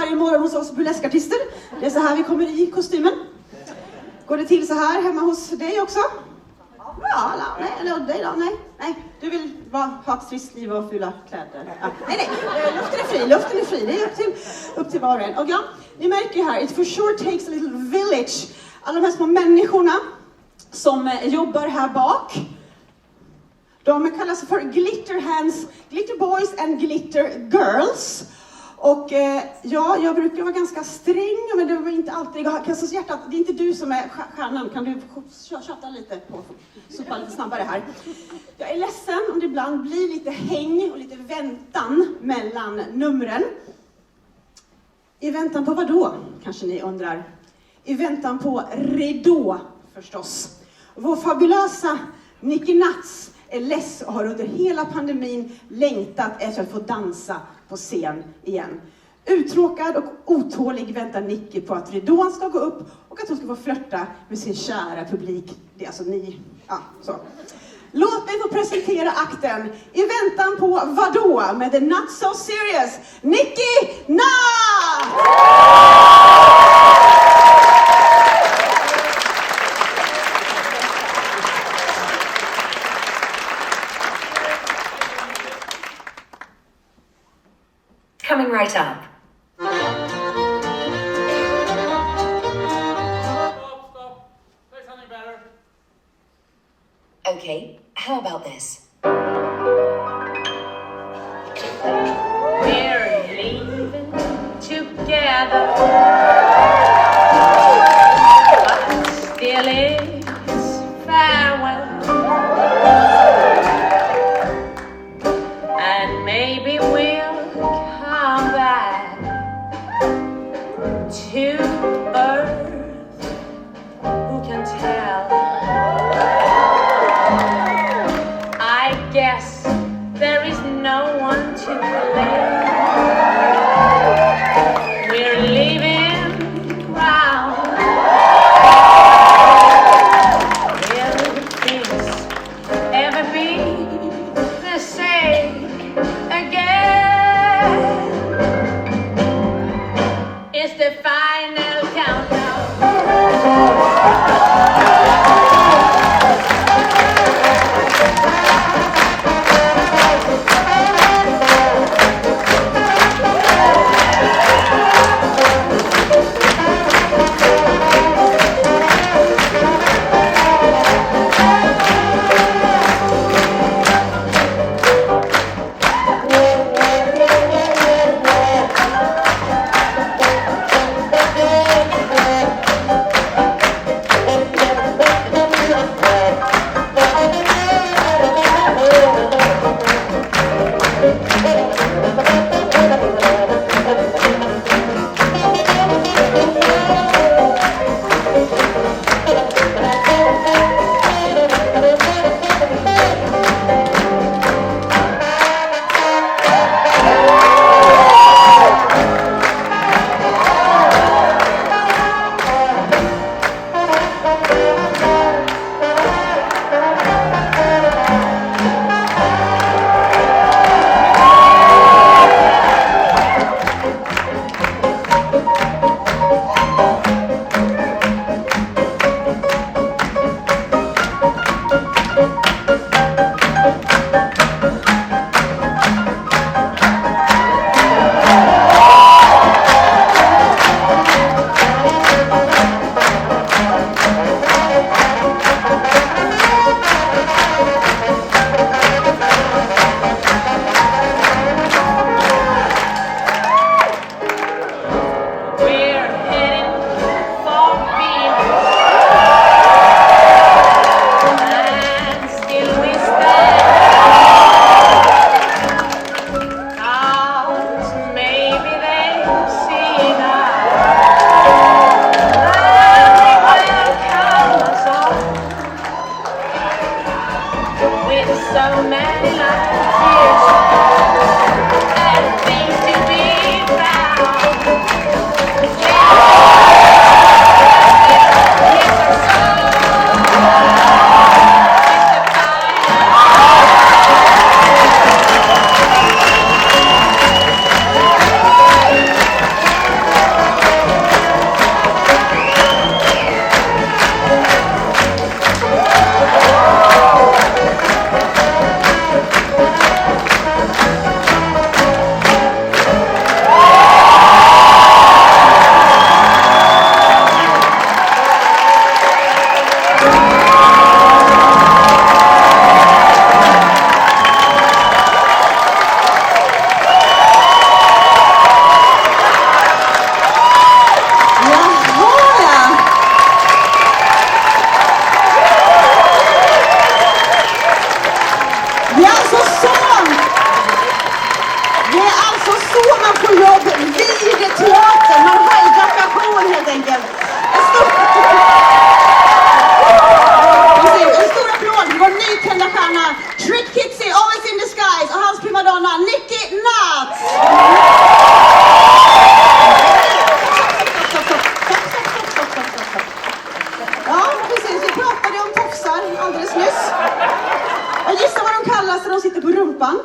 varje morgon hos oss burleskartister. Det är så här vi kommer i kostymen. Går det till så här hemma hos dig också? Ja, nej, eller dig då? Nej. Du vill ha ett friskt liv och fylla kläder. Ja, nej. Luften är fri. Det är upp till var och en. Och ja, ni märker ju här, it for sure takes a little village. Alla de här små människorna som jobbar här bak. De kallas för glitter hands, glitter boys and glitter girls. Och ja, jag brukar vara ganska sträng, men det var inte alltid. Kastas hjärtat, det är inte du som är stjärnan. Kan du köta lite på, sopa lite snabbare här. Jag är ledsen om det ibland blir lite häng och lite väntan mellan numren. I väntan på vad då, kanske ni undrar. I väntan på ridå, förstås. Vår fabulösa Nikki Kits är less och har under hela pandemin längtat efter att få dansa på scen igen. Uttråkad och otålig väntar Nikki på att ridån ska gå upp och att hon ska få flirta med sin kära publik. Det är alltså ni. Ja, så. Låt mig få presentera akten I väntan på vadå med The Not So Serious Nikki Kits! Coming right up. Stop. Say something better. Okay, how about this? We're leaving together, but still it's farewell. And maybe we'll come back to earth. Who can tell? I guess there is no one to blame. We're leaving round. Will things ever be the same again? It's the final enkelt. En stor applåd för vår nytända stjärna Trick Kitsy, Always in Disguise, och hans primadonna Nikki Kits. Ja, precis. Vi pratade om tofsar alldeles nyss. Jag gissar vad de kallas när de sitter på rumpan.